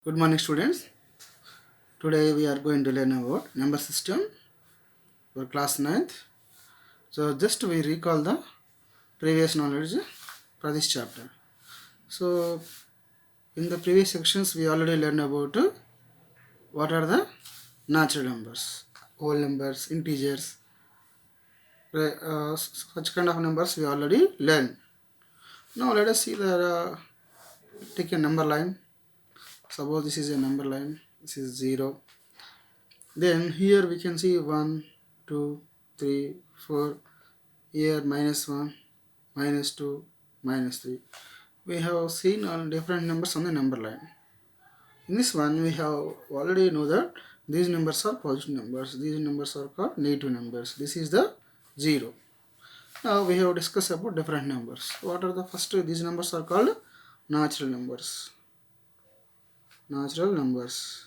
Good morning, students. Today we are going to learn about number system for class 9th. So just we recall the previous knowledge for this chapter. So in the previous sections we already learned about what are the natural numbers, whole numbers, integers, such kind of numbers we already learned. Now let us see take a number line. Suppose this is a number line, this is 0. Then here we can see 1, 2, 3, 4. Here -1, -2, -3. We have seen all different numbers on the number line. In this one, we have already know that these numbers are positive numbers. These numbers are called negative numbers. This is the 0. Now we have discussed about different numbers. What are the first? These numbers are called natural numbers. Natural numbers.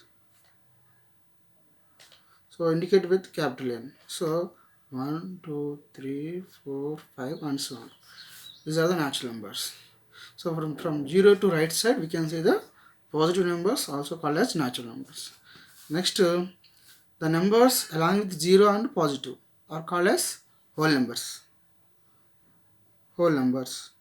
So indicate with capital N. So 1, 2, 3, 4, 5 and so on. These are the natural numbers. So from 0 to right side we can see the positive numbers also called as natural numbers. Next the numbers along with 0 and positive are called as whole numbers. Whole numbers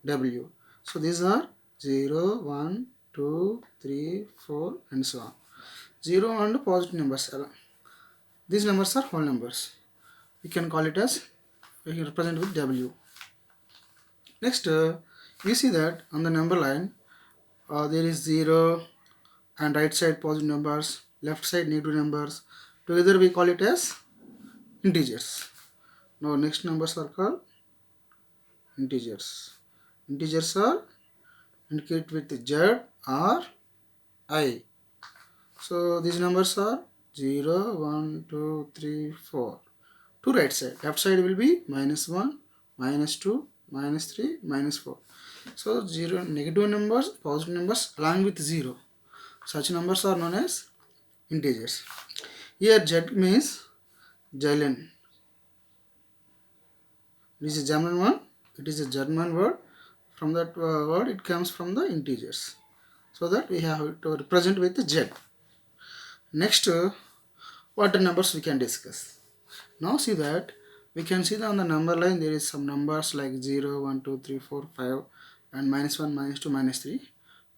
W. So these are 0, 1, 2, 3, 4 and so on. 0 and positive numbers. These numbers are whole numbers. We can call it as, we represent with W. Next we see that on the number line there is 0 and right side positive numbers, left side negative numbers. Together we call it as integers. Now next numbers are called integers. Integers are indicated with Z or I. So these numbers are 0, 1, 2, 3, 4. To right side. Left side will be -1, -2, -3, -4. So 0 negative numbers, positive numbers along with 0. Such numbers are known as integers. Here Z means Jalen. It is a German one. It is a German word. From that word it comes from the integers. So that we have to represent with the Z. Next what numbers we can discuss. Now see that we can see that on the number line there is some numbers like 0, 1, 2, 3, 4, 5 and -1, -2, -3.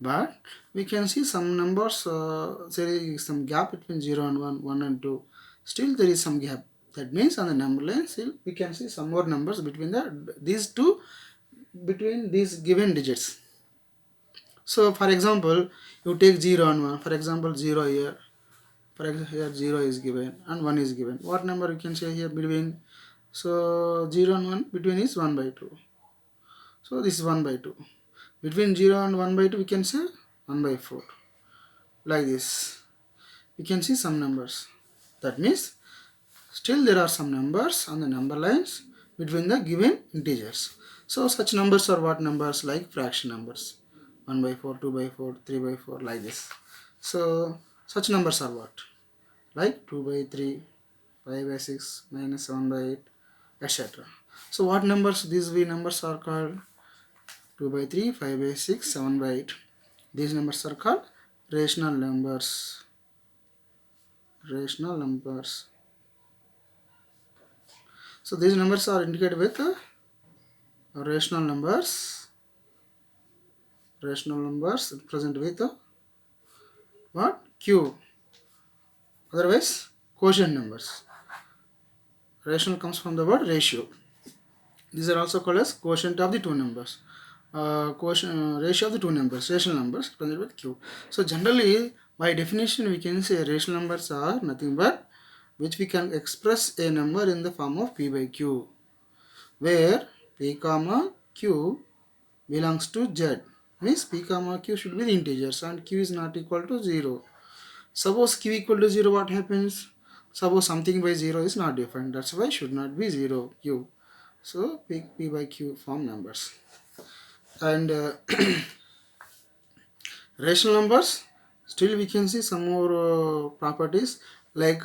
But we can see some numbers, there is some gap between 0 and 1, 1 and 2. Still there is some gap. That means on the number line still we can see some more numbers between these two, between these given digits. So for example, you take 0 and 1. For example, 0 here. For example, here 0 is given and 1 is given. What number you can say here between? So 0 and 1 between is 1 by 2. So this is 1 by 2. Between 0 and 1 by 2 we can say 1 by 4. Like this. We can see some numbers. That means still there are some numbers on the number lines between the given integers. So such numbers are what numbers? Like fraction numbers. 1 by 4, 2 by 4, 3 by 4 like this. So such numbers are what? Like 2 by 3, 5 by 6, -7 by 8, etc. So what numbers? These numbers are called 2 by 3, 5 by 6, 7 by 8. These numbers are called rational numbers. Rational numbers. So these numbers are indicated with rational numbers. Rational numbers present with what? Q. Otherwise quotient numbers. Rational comes from the word ratio. These are also called as quotient of the two numbers. Ratio of the two numbers, rational numbers present with Q. So generally by definition we can say rational numbers are nothing but which we can express a number in the form of P by Q, where P comma Q belongs to Z. Means P comma Q should be the integers and Q is not equal to 0. Suppose Q equal to 0, what happens? Suppose something by 0 is not defined. That's why should not be 0 Q. So P by Q form numbers. And rational numbers, still we can see some more properties like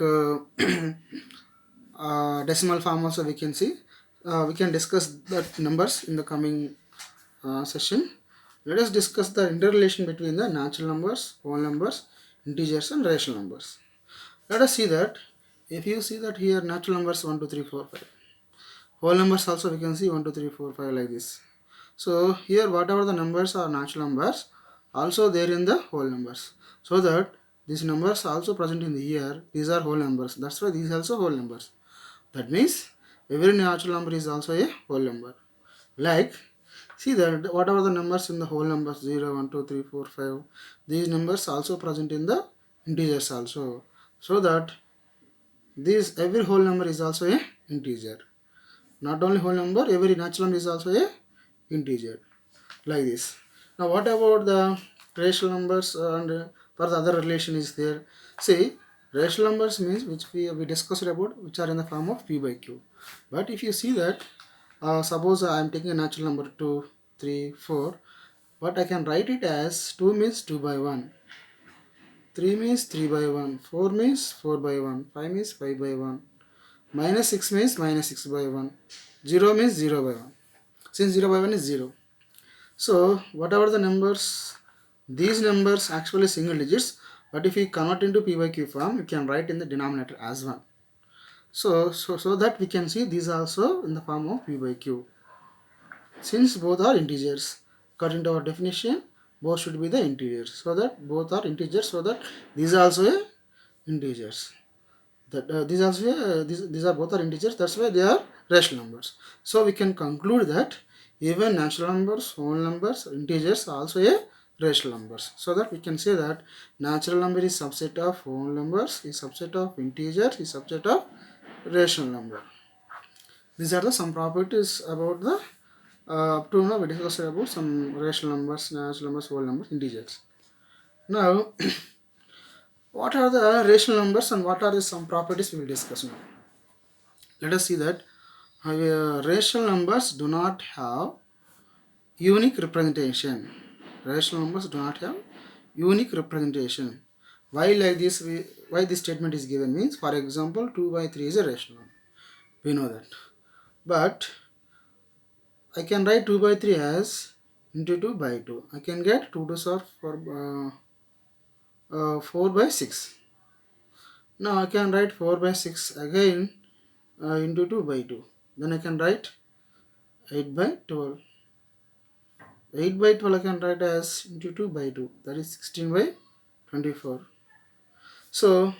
decimal form also we can see. We can discuss that numbers in the coming session. Let us discuss the interrelation between the natural numbers, whole numbers, integers and rational numbers. Let us see that. If you see that here natural numbers 1, 2, 3, 4, 5. Whole numbers also we can see 1, 2, 3, 4, 5 like this. So here whatever the numbers are natural numbers, also there in the whole numbers. So that these numbers also present in the here, these are whole numbers. That's why these also whole numbers. That means every natural number is also a whole number. Like, see that whatever the numbers in the whole numbers 0, 1, 2, 3, 4, 5, these numbers also present in the integers also. So that this every whole number is also a integer. Not only whole number, every natural number is also a integer. Like this. Now what about the rational numbers and for the other relation is there. See, rational numbers means which we discussed about, which are in the form of p by q. But if you see that, suppose I am taking a natural number 2, 3, 4, but I can write it as 2 means 2 by 1, 3 means 3 by 1, 4 means 4 by 1, 5 means 5 by 1, minus 6 means minus 6 by 1, 0 means 0 by 1. Since 0 by 1 is 0. So whatever the numbers, these numbers actually single digits, but if we convert into p by q form, we can write in the denominator as 1. So that we can see these also in the form of p by q. Since both are integers, according to our definition, both should be the integers. So that both are integers, so that these are also a integers. That these are both are integers. That's why they are rational numbers. So we can conclude that even natural numbers, whole numbers, integers are also a rational numbers. So that we can say that natural number is subset of whole numbers, is subset of integers, is subset of rational number. These are the some properties about the up to now we discussed about some rational numbers, natural numbers, whole numbers, integers. Now, what are the rational numbers and what are the some properties we will discuss now. Let us see that rational numbers do not have unique representation. Rational numbers do not have unique representation. Why like this? Why this statement is given means, for example, 2 by 3 is a rational number. We know that. But I can write 2 by 3 as into 2 by 2. I can get 2 to are for 4 by 6. Now I can write 4 by 6 again into 2 by 2. Then I can write 8 by 12. 8 by 12 I can write as into 2 by 2. That is 16 by 24. So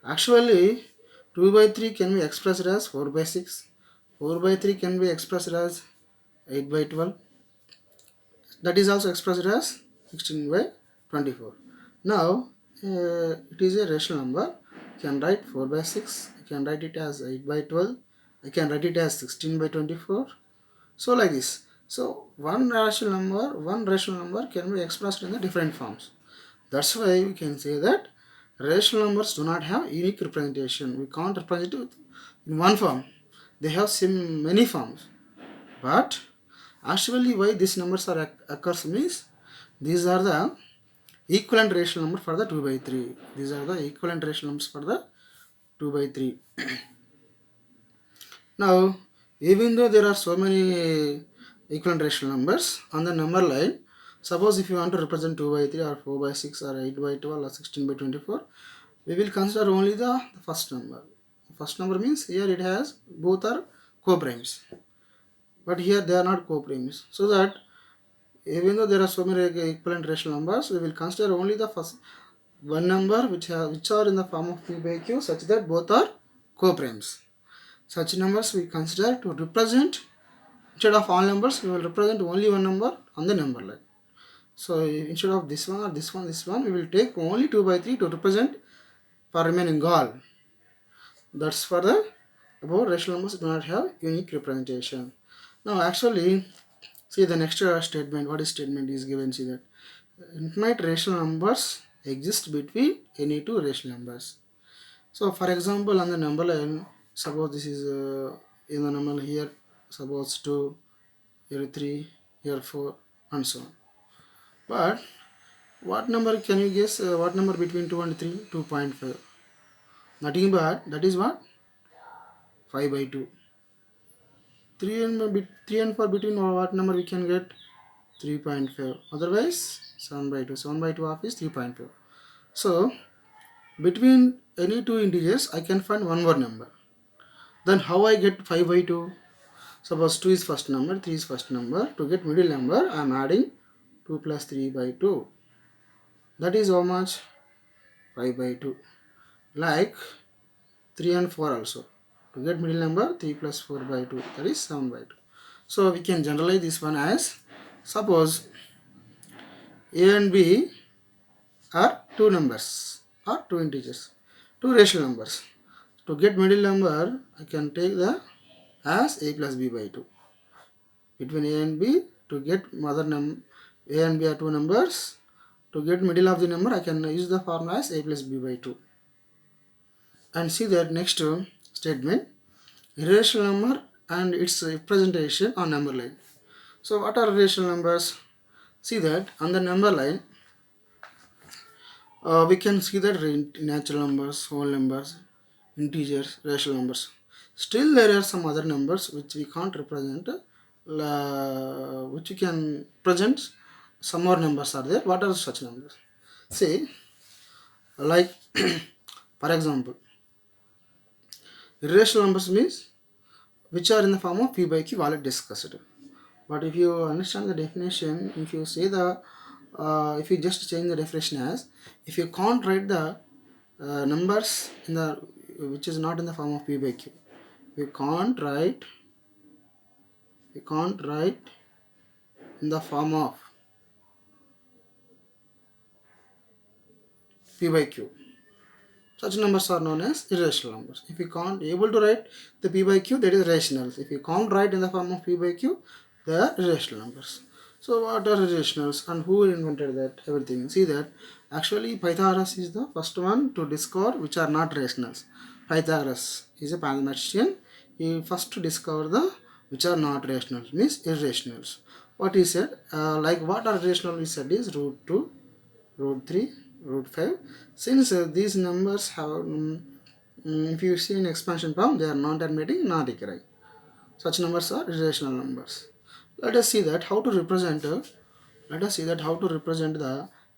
actually 2 by 3 can be expressed as 4 by 6. 4 by 3 can be expressed as 8 by 12. That is also expressed as 16 by 24. Now it is a rational number. I can write 4 by 6. I can write it as 8 by 12. I can write it as 16 by 24. So like this. So one rational number can be expressed in the different forms. That's why we can say that rational numbers do not have unique representation. We can't represent it in one form. They have many forms. But actually why these numbers are occurs means these are the equivalent rational number for the 2 by 3. These are the equivalent rational numbers for the 2 by 3. Now, even though there are so many equivalent rational numbers on the number line, suppose if you want to represent 2 by 3 or 4 by 6 or 8 by 12 or 16 by 24, we will consider only the first number. First number means here it has both are co-primes, but here they are not co-primes. So that even though there are so many equivalent rational numbers, we will consider only the first one number which are in the form of p by q such that both are co-primes. Such numbers we consider to represent, instead of all numbers, we will represent only one number on the number line. So instead of this one or this one, we will take only 2 by 3 to represent for remaining all. That's for the about rational numbers do not have unique representation. Now actually, see the next statement. What is statement is given? See that infinite rational numbers exist between any two rational numbers. So for example, on the number line, suppose this is in the number here, suppose 2, here 3, here 4, and so on. But what number can you guess? What number between 2 and 3? 2.5. Nothing but that is what? 5 by 2. 3 and 4 between what number we can get? 3.5. Otherwise 7 by 2. 7 by 2 half is 3.5. So between any two integers I can find one more number. Then how I get 5 by 2? Suppose 2 is first number, 3 is first number. To get middle number I am adding 2 plus 3 by 2. That is how much? 5 by 2. Like 3 and 4 also. To get middle number 3 plus 4 by 2, that is 7 by 2. So we can generalize this one as, suppose A and B are two numbers or two integers, two rational numbers. To get middle number I can take the as A plus B by 2. Between A and B, to get mother number, A and B are two numbers. To get middle of the number I can use the formula as A plus B by 2. And see that next statement, irrational number and its representation on number line. So what are irrational numbers? See that on the number line we can see that natural numbers, whole numbers, integers, rational numbers. Still there are some other numbers which we can't represent, which we can present. Some more numbers are there. What are such numbers? See, like for example, irrational numbers means which are in the form of p by q, already discussed. But if you understand the definition, if you say the if you just change the definition as, if you can't write the numbers in the which is not in the form of p by q, you can't write in the form of p by q. Such numbers are known as irrational numbers. If you can't able to write the p by q, that is rationals. If you can't write in the form of p by q, they are irrational numbers. So what are irrationals and who invented that? Everything. See that actually Pythagoras is the first one to discover which are not rationals. Pythagoras is a mathematician. He first discovered the which are not rationals, means irrationals. What he said, like what are rational? He said is root 2, root 3, root 5. Since these numbers have, if you see in expansion form, they are non-terminating, non-recurring. Such numbers are irrational numbers. Let us see that how to represent. The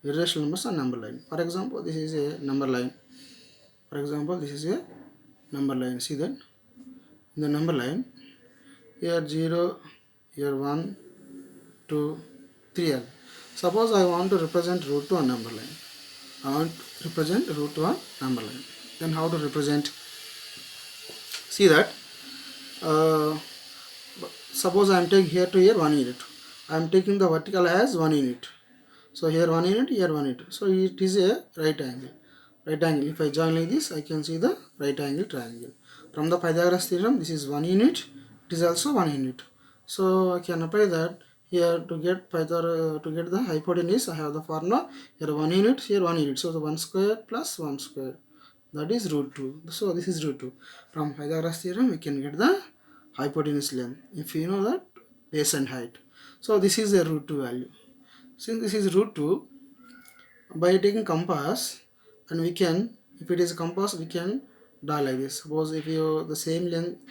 irrational numbers on number line. For example, this is a number line. See that in the number line, here 0, here 1, 2, 3. Suppose I want to represent root 2 on number line. Then how to represent? See that. Suppose I am taking here to here 1 unit. I am taking the vertical as 1 unit. So here 1 unit, here 1 unit. So it is a right angle. If I join like this, I can see the right angle triangle. From the Pythagoras theorem, this is 1 unit. It is also 1 unit. So I can apply that here to get the hypotenuse. I have the formula here 1 unit, here 1 unit. So the 1 square plus 1 square, that is root 2. So this is root 2. From Pythagoras theorem, we can get the hypotenuse length if you know that base and height. So this is a root 2 value. Since this is root 2, by taking compass, and we can, if it is a compass, we can draw like this. Suppose if you the same length,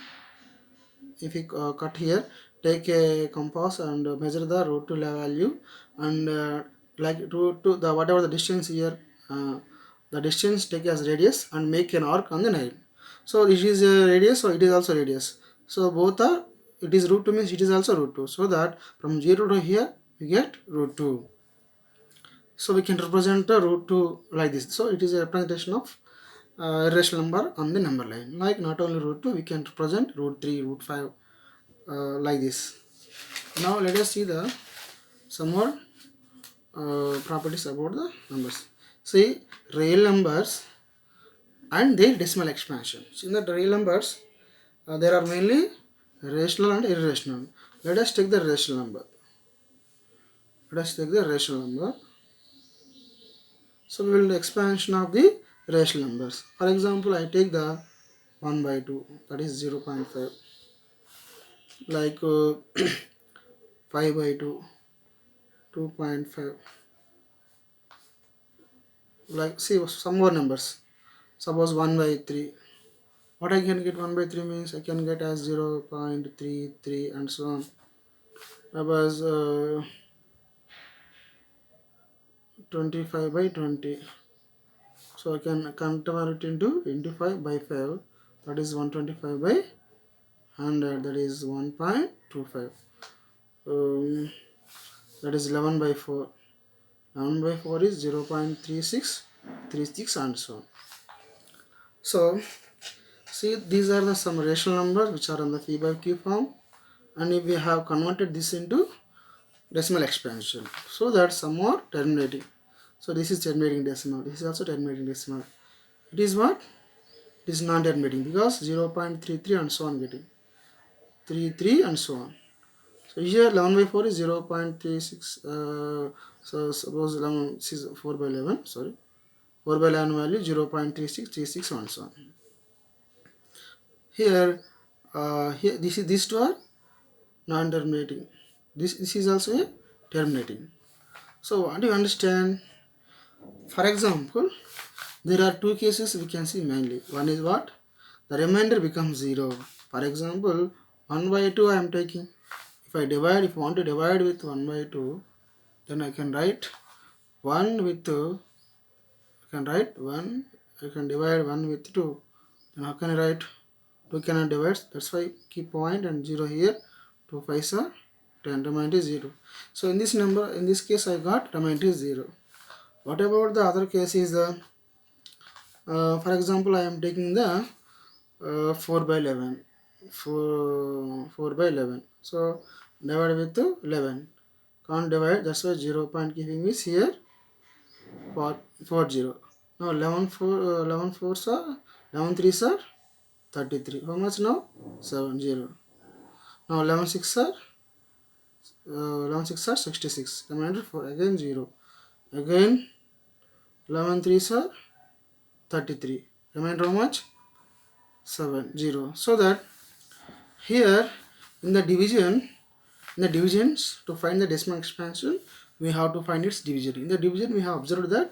if you cut here, take a compass and measure the root 2 value, and like root 2, the whatever the distance here, the distance take as radius and make an arc on the line. So this is a radius, so it is also radius. So both are, it is root 2 means it is also root 2. So that from 0 to here we get root 2. So we can represent the root 2 like this. So it is a representation of irrational number on the number line. Like not only root 2, we can represent root 3, root 5 like this. Now let us see the some more properties about the numbers. See, real numbers and their decimal expansions. In the real numbers, there are mainly rational and irrational. Let us take the rational number. So we will do expansion of the rational numbers. For example, I take the 1 by 2, that is 0.5. Like 5 by 2, 2.5. Like see some more numbers. Suppose 1 by 3. What I can get 1 by 3 means I can get as 0.33 and so on. Suppose 125 by 20. So I can convert it into 5 by 5. That is 125 by 100. That is 1.25. Um, that is 11 by 4. 11 by 4 is 0.3636 and so on. So see, these are the some rational numbers which are on the P by Q form, and if we have converted this into decimal expansion, so that some more terminating. So this is terminating decimal. This is also terminating decimal. It is what? It is non-terminating because 0.33 and so on getting 33 and so on. So here 11 by 4 is 0.36. So suppose 11 is 4 by 11. Sorry, 4 by 11 value 0.3636 and so on. Here, here these two are non-terminating. This is also a terminating. So what do you understand? For example, there are two cases we can see mainly. One is what? The remainder becomes 0. For example, 1 by 2 I am taking. If I want to divide with 1 by 2, then I can write 1 with 2. I can write 1. I can divide 1 with 2. Then how can I write? 2 cannot divide. That's why keep point and 0 here. 2 5s are 10. Remainder is 0. So in this case I got remainder is 0. What about the other case is for example, I am taking the 4 by 11. 4 by 11. So divide with 11. Can't divide. That's why 0 point giving is here for 0. Now 11 4s are 11 3s are 33. How much now? 7 0. Now 11 6 are 66. Remainder 4 again 0. Again 11 3s are 33. Remainder how much? 7 0. So that here in the divisions to find the decimal expansion, we have to find its division. In the division we have observed the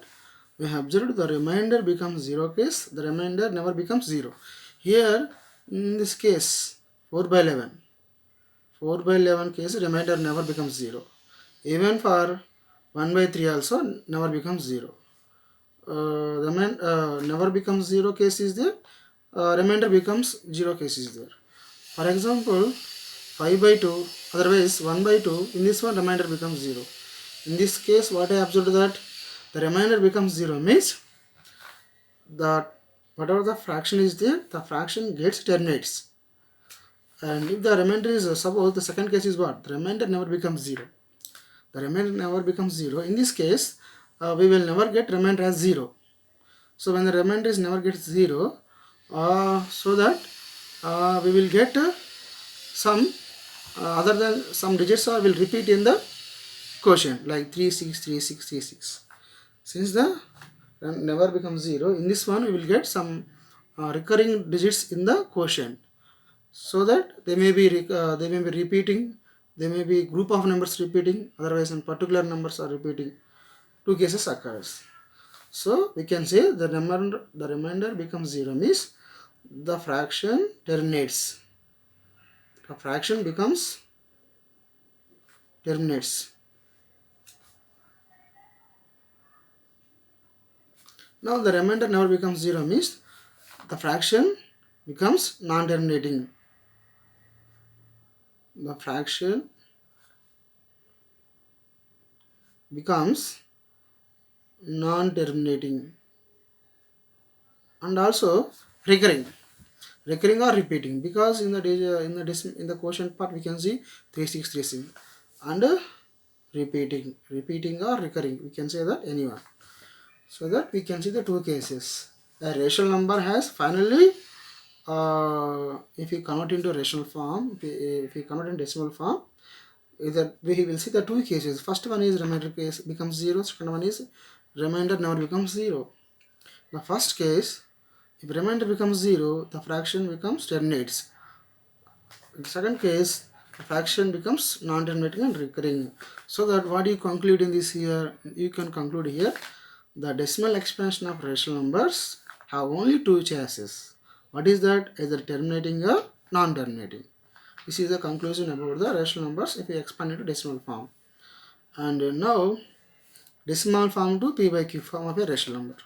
remainder becomes 0 case, the remainder never becomes 0. Here in this case 4 by 11 case, remainder never becomes 0. Even for 1 by 3 also never becomes 0. Never becomes 0 case is there, remainder becomes 0 case is there. For example, 5 by 2, otherwise 1 by 2, in this one remainder becomes 0. In this case what I observed that the remainder becomes 0 means that whatever the fraction is there, the fraction gets terminates. And if the remainder is, suppose the second case is what? The remainder never becomes 0. The remainder never becomes 0. In this case, we will never get remainder as 0. So when the remainder is never gets 0, so that we will get some other than some digits will repeat in the quotient like 3 6 3 6 3 6. Since the never becomes 0, in this one we will get some recurring digits in the quotient, so that they may be repeating. They may be group of numbers repeating, otherwise in particular numbers are repeating. Two cases occurs. So we can say the remainder becomes 0 means the fraction terminates. The fraction becomes terminates. Now the remainder never becomes 0 means the fraction becomes non-terminating. The fraction becomes non-terminating and also recurring or repeating, because in the quotient part we can see 3 6 3 6 and repeating or recurring, we can say that anyone. So that we can see the two cases. A rational number has finally, if we convert into rational form, if we convert in decimal form, either we will see the two cases. First one is remainder case becomes 0. Second one is remainder never becomes 0. The first case, if remainder becomes 0, the fraction becomes terminates. In the second case, the fraction becomes non-terminating and recurring. So that what you conclude in this here, you can conclude here, the decimal expansion of rational numbers have only two choices. What is that? Either terminating or non-terminating. This is the conclusion about the rational numbers if we expand into decimal form. And now decimal form to p by q form of a rational number.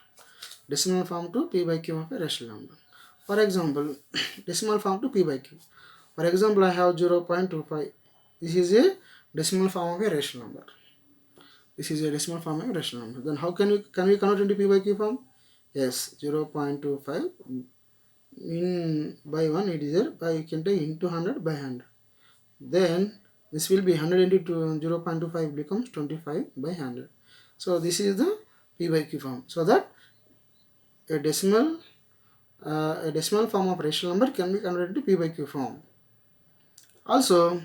Decimal form to p by q of a rational number. For example, decimal form to p by q. For example, I have 0.25. This is a decimal form of a rational number. This is a decimal form of a rational number. Then how can we convert into p by q form? Yes, 0.25 in by 1 it is there, by you can take into 100 by 100. Then this will be 100 into 0.25 becomes 25 by 100. So this is the p by q form. So that a decimal form of rational number can be converted to p by q form. Also,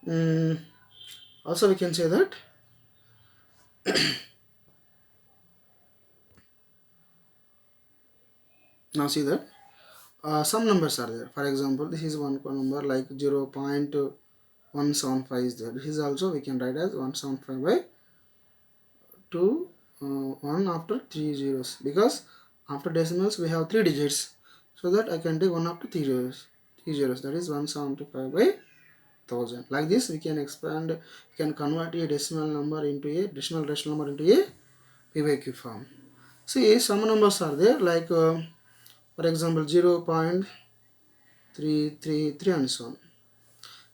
we can say that now see that some numbers are there. For example, this is one number like 0.175 is there. This is also we can write as 175 by 2 1 after 3 zeros, because after decimals we have 3 digits, so that I can take 1 after 3 zeros, that is 175 by 1000. Like this we can expand, we can convert a decimal number into a decimal rational number into a p by q form. See, some numbers are there like for example 0.333 and so on.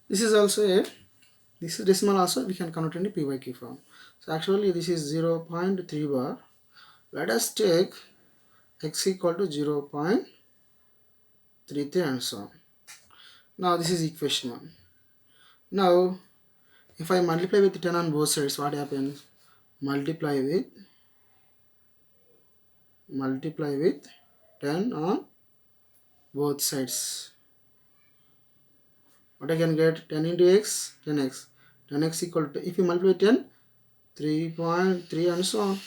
This is also a decimal, also we can convert into p by q form. So actually this is 0.3 bar. Let us take x equal to 0.33 and so on. Now this is equation 1. Now if I multiply with 10 on both sides, what happens? Multiply with 10 on both sides. What I can get? 10 into x, 10x. 10x equal to, if you multiply 10, 3.3 and so on.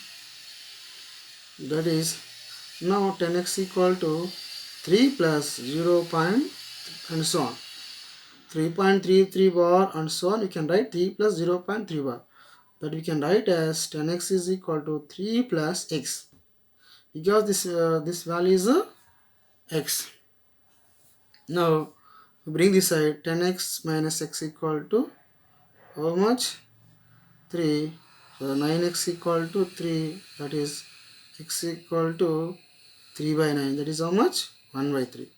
That is, now 10x equal to 3 plus 0. And so on. 3.33 bar and so on. You can write 3 plus 0.3 bar. That we can write as 10x is equal to 3 plus x. Because this value is x. Now bring this side, 10x minus x equal to how much? 3. So 9x equal to 3, that is x equal to 3 by 9, that is how much? 1 by 3.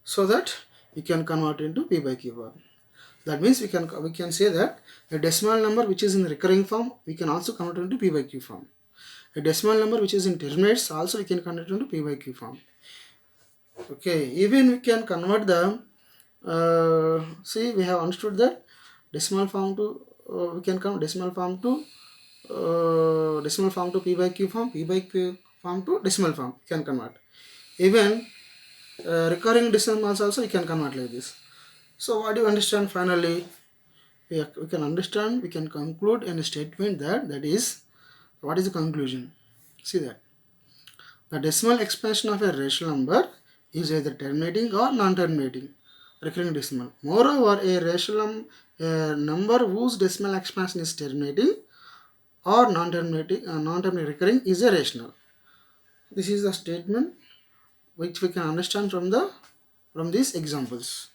So that we can convert into p by q form. That means we can say that a decimal number which is in recurring form, we can also convert into p by q form. A decimal number which is in terminates, also we can convert into p by q form. Okay, even we can convert the see, we have understood that decimal form to we can convert decimal form to p by q form, p by q form to decimal form we can convert. Even recurring decimals also we can convert like this. So what do you understand? Finally we can understand, we can conclude in a statement that is, what is the conclusion? See that the decimal expansion of a rational number is either terminating or non-terminating recurring decimal. Moreover, a rational number whose decimal expansion is terminating or non-terminating recurring is a rational. This is the statement which we can understand from these examples.